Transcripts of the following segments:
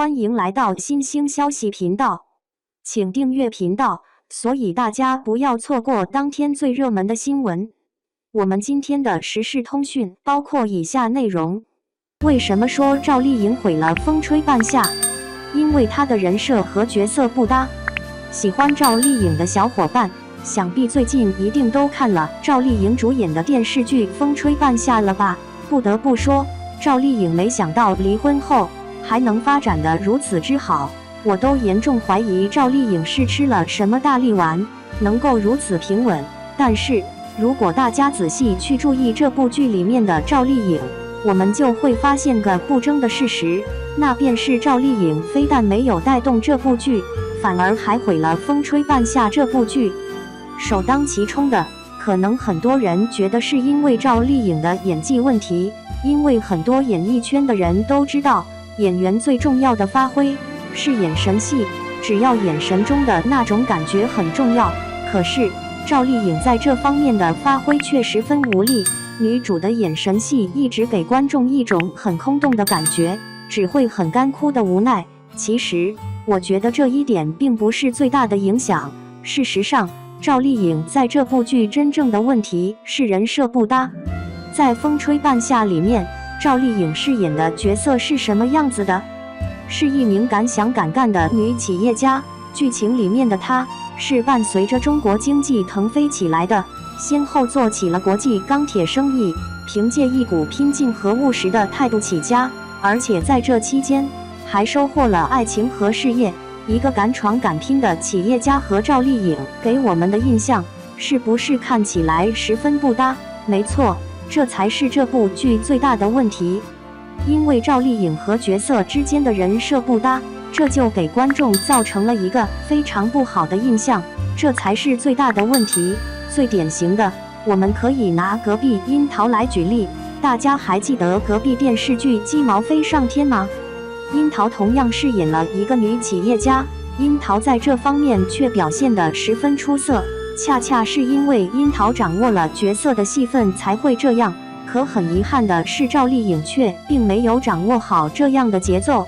欢迎来到新兴消息频道，请订阅频道，所以大家不要错过当天最热门的新闻。我们今天的时事通讯包括以下内容：为什么说赵丽颖毁了风吹半夏？因为她的人设和角色不搭。喜欢赵丽颖的小伙伴，想必最近一定都看了赵丽颖主演的电视剧《风吹半夏》了吧？不得不说，赵丽颖没想到离婚后还能发展得如此之好，我都严重怀疑赵丽颖是吃了什么大力丸，能够如此平稳。但是如果大家仔细去注意这部剧里面的赵丽颖，我们就会发现个不争的事实，那便是赵丽颖非但没有带动这部剧，反而还毁了《风吹半夏》这部剧。首当其冲的，可能很多人觉得是因为赵丽颖的演技问题，因为很多演艺圈的人都知道，演员最重要的发挥是眼神戏，只要眼神中的那种感觉很重要。可是赵丽颖在这方面的发挥却十分无力，女主的眼神戏一直给观众一种很空洞的感觉，只会很干枯的无奈。其实我觉得这一点并不是最大的影响，事实上赵丽颖在这部剧真正的问题是人设不搭。在《风吹半夏》里面，赵丽颖饰演的角色是什么样子的？是一名敢想敢干的女企业家。剧情里面的她是伴随着中国经济腾飞起来的，先后做起了国际钢铁生意，凭借一股拼劲和务实的态度起家，而且在这期间还收获了爱情和事业。一个敢闯敢拼的企业家和赵丽颖给我们的印象是不是看起来十分不搭？没错，这才是这部剧最大的问题。因为赵丽颖和角色之间的人设不搭，这就给观众造成了一个非常不好的印象，这才是最大的问题。最典型的，我们可以拿隔壁樱桃来举例，大家还记得隔壁电视剧《鸡毛飞上天》吗？樱桃同样饰演了一个女企业家，樱桃在这方面却表现得十分出色，恰恰是因为樱桃掌握了角色的戏份才会这样。可很遗憾的是，赵丽颖却并没有掌握好这样的节奏。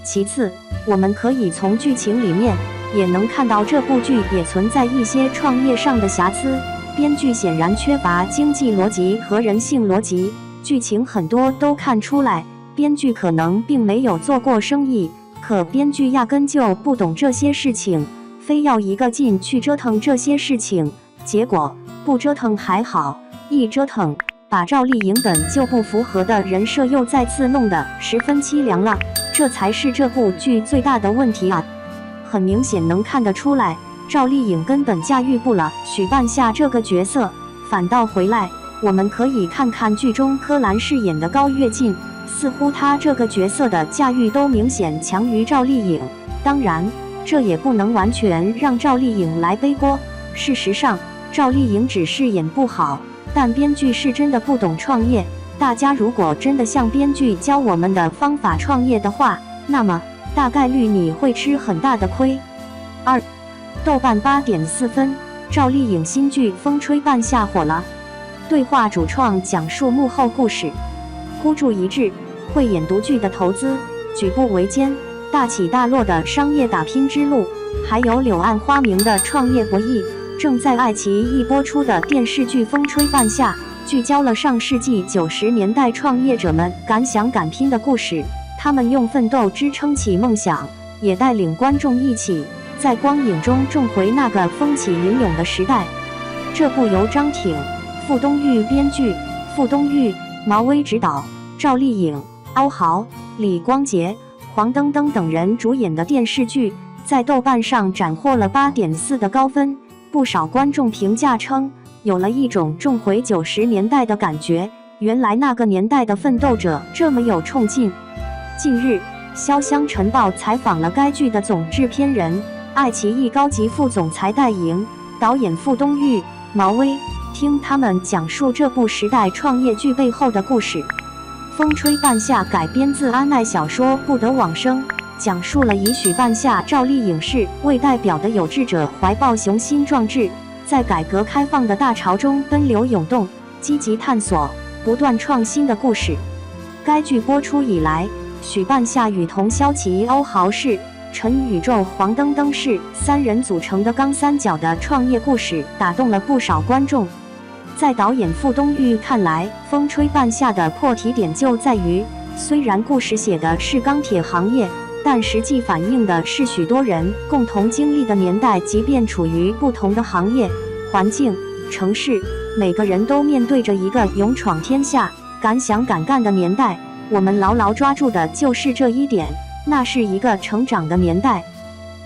其次，我们可以从剧情里面也能看到这部剧也存在一些创业上的瑕疵，编剧显然缺乏经济逻辑和人性逻辑，剧情很多都看出来编剧可能并没有做过生意，可编剧压根就不懂这些事情，非要一个劲去折腾这些事情，结果不折腾还好，一折腾把赵丽颖本就不符合的人设又再次弄得十分凄凉了，这才是这部剧最大的问题啊！很明显能看得出来，赵丽颖根本驾驭不了许半夏这个角色，反倒回来我们可以看看剧中柯蓝饰演的高跃进，似乎他这个角色的驾驭都明显强于赵丽颖。当然，这也不能完全让赵丽颖来背锅。事实上，赵丽颖只是演不好，但编剧是真的不懂创业。大家如果真的像编剧教我们的方法创业的话，那么大概率你会吃很大的亏。2. 豆瓣8.4分，赵丽颖新剧《风吹半夏》火了。对话主创讲述幕后故事，孤注一掷，慧眼独具的投资，举步维艰，大起大落的商业打拼之路，还有柳暗花明的创业博弈。正在爱奇艺播出的电视剧《风吹半夏》，聚焦了上世纪90年代创业者们敢想敢拼的故事，他们用奋斗支撑起梦想，也带领观众一起在光影中重回那个风起云涌的时代。这部由张挺、傅东玉编剧，傅东玉、毛薇执导，赵丽颖、欧豪、李光洁、黄登登等人主演的电视剧，在豆瓣上斩获了8.4的高分。不少观众评价称，有了一种重回90年代的感觉，原来那个年代的奋斗者这么有冲劲。近日，潇湘晨报采访了该剧的总制片人、爱奇艺高级副总裁戴莹、导演傅东玉、毛薇，听他们讲述这部时代创业剧背后的故事。《风吹半夏》改编自安奈小说《不得往生》，讲述了以许半夏、赵丽颖氏为代表的有志者怀抱雄心壮志，在改革开放的大潮中奔流涌动，积极探索，不断创新的故事。该剧播出以来，许半夏与童潇齐、欧豪是陈宇宙、黄登登是三人组成的钢三角的创业故事，打动了不少观众。在导演傅东玉看来，风吹半夏的破题点就在于，虽然故事写的是钢铁行业，但实际反映的是许多人共同经历的年代，即便处于不同的行业、环境、城市，每个人都面对着一个勇闯天下、敢想敢干的年代。我们牢牢抓住的就是这一点，那是一个成长的年代。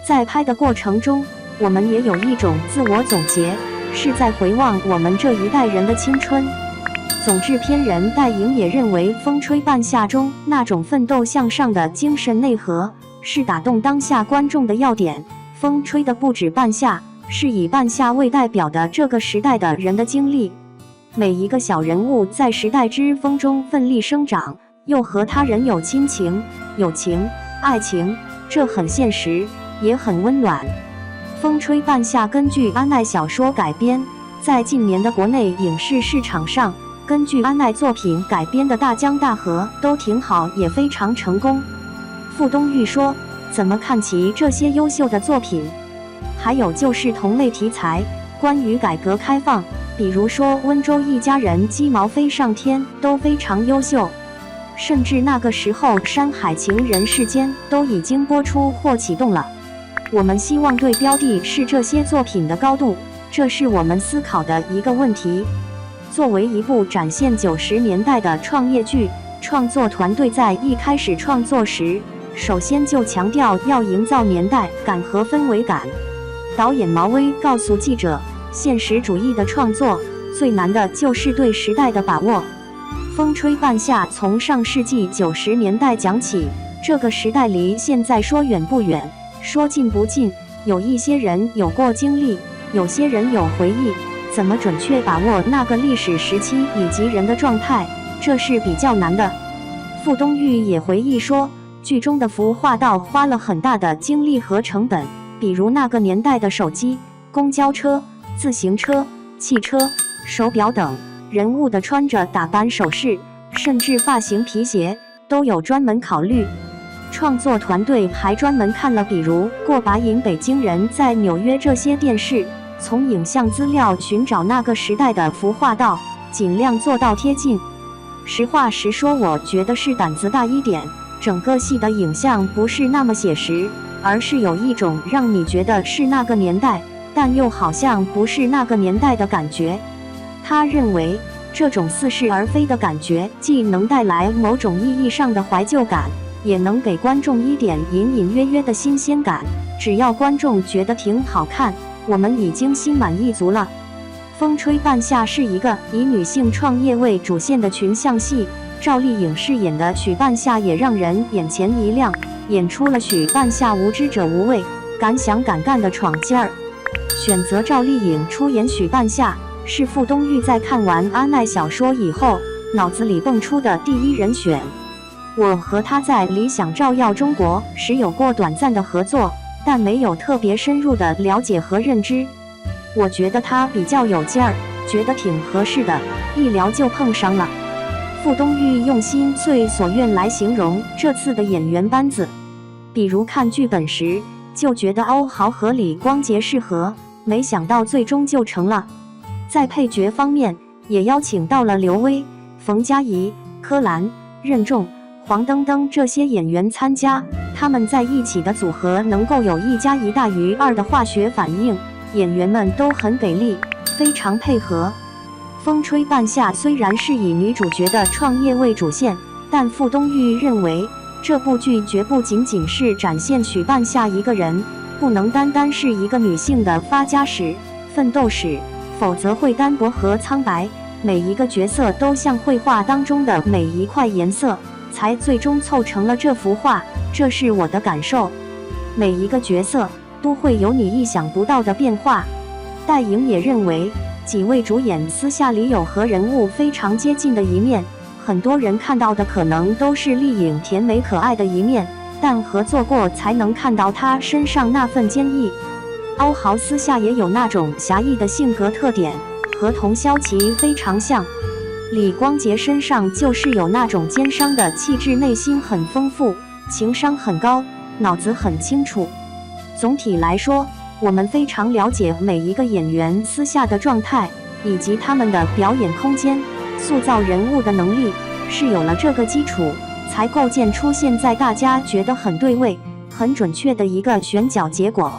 在拍的过程中，我们也有一种自我总结，是在回望我们这一代人的青春。总制片人戴颖也认为，《风吹半夏》中那种奋斗向上的精神内核，是打动当下观众的要点。风吹的不止半夏，是以半夏为代表的这个时代的人的经历。每一个小人物在时代之风中奋力生长，又和他人有亲情、友情、爱情，这很现实，也很温暖。《风吹半夏》根据安奈小说改编，在近年的国内影视市场上，根据安奈作品改编的《大江大河》都挺好，也非常成功。傅东玉说：“怎么看齐这些优秀的作品？还有就是同类题材，关于改革开放，比如说温州一家人鸡毛飞上天，都非常优秀。甚至那个时候，《山海情人世间》都已经播出或启动了。我们希望对标的是这些作品的高度，这是我们思考的一个问题。作为一部展现90年代的创业剧，创作团队在一开始创作时，首先就强调要营造年代感和氛围感。导演毛威告诉记者，现实主义的创作最难的就是对时代的把握。风吹半夏从上世纪90年代讲起，这个时代离现在说远不远，说近不近，有一些人有过经历，有些人有回忆，怎么准确把握那个历史时期以及人的状态，这是比较难的。傅东玉也回忆说，剧中的服化道花了很大的精力和成本，比如那个年代的手机、公交车、自行车、汽车、手表等，人物的穿着打扮、首饰，甚至发型、皮鞋，都有专门考虑。创作团队还专门看了比如过把瘾、北京人在纽约这些电视，从影像资料寻找那个时代的服化道，尽量做到贴近。实话实说，我觉得是胆子大一点，整个戏的影像不是那么写实，而是有一种让你觉得是那个年代，但又好像不是那个年代的感觉。他认为这种似是而非的感觉，既能带来某种意义上的怀旧感，也能给观众一点隐隐约约的新鲜感。只要观众觉得挺好看，我们已经心满意足了。风吹半夏是一个以女性创业为主线的群像戏，赵丽颖饰演的许半夏也让人眼前一亮，演出了许半夏无知者无畏、敢想敢干的闯劲儿。选择赵丽颖出演许半夏，是傅东玉在看完安奈小说以后脑子里蹦出的第一人选。我和她在理想照耀中国时有过短暂的合作，但没有特别深入的了解和认知。我觉得她比较有劲儿，觉得挺合适的，一聊就碰上了。傅东玉用心遂所愿来形容这次的演员班子，比如看剧本时就觉得欧豪和李光洁适合，没想到最终就成了。在配角方面，也邀请到了刘威、冯佳怡、柯蓝、任重、黄登登这些演员参加，他们在一起的组合能够有1+1大于2的化学反应，演员们都很给力，非常配合。风吹半夏虽然是以女主角的创业为主线，但傅东玉认为这部剧绝不仅仅是展现许半夏一个人，不能单单是一个女性的发家史、奋斗史，否则会单薄和苍白。每一个角色都像绘画当中的每一块颜色，才最终凑成了这幅画，这是我的感受。每一个角色都会有你意想不到的变化。戴颖也认为，几位主演私下里有和人物非常接近的一面，很多人看到的可能都是丽颖甜美可爱的一面，但合作过才能看到她身上那份坚毅。欧豪私下也有那种侠义的性格特点，和童潇齐非常像。李光洁身上就是有那种奸商的气质，内心很丰富，情商很高，脑子很清楚。总体来说，我们非常了解每一个演员私下的状态，以及他们的表演空间、塑造人物的能力，是有了这个基础，才构建出现在大家觉得很对位、很准确的一个选角结果。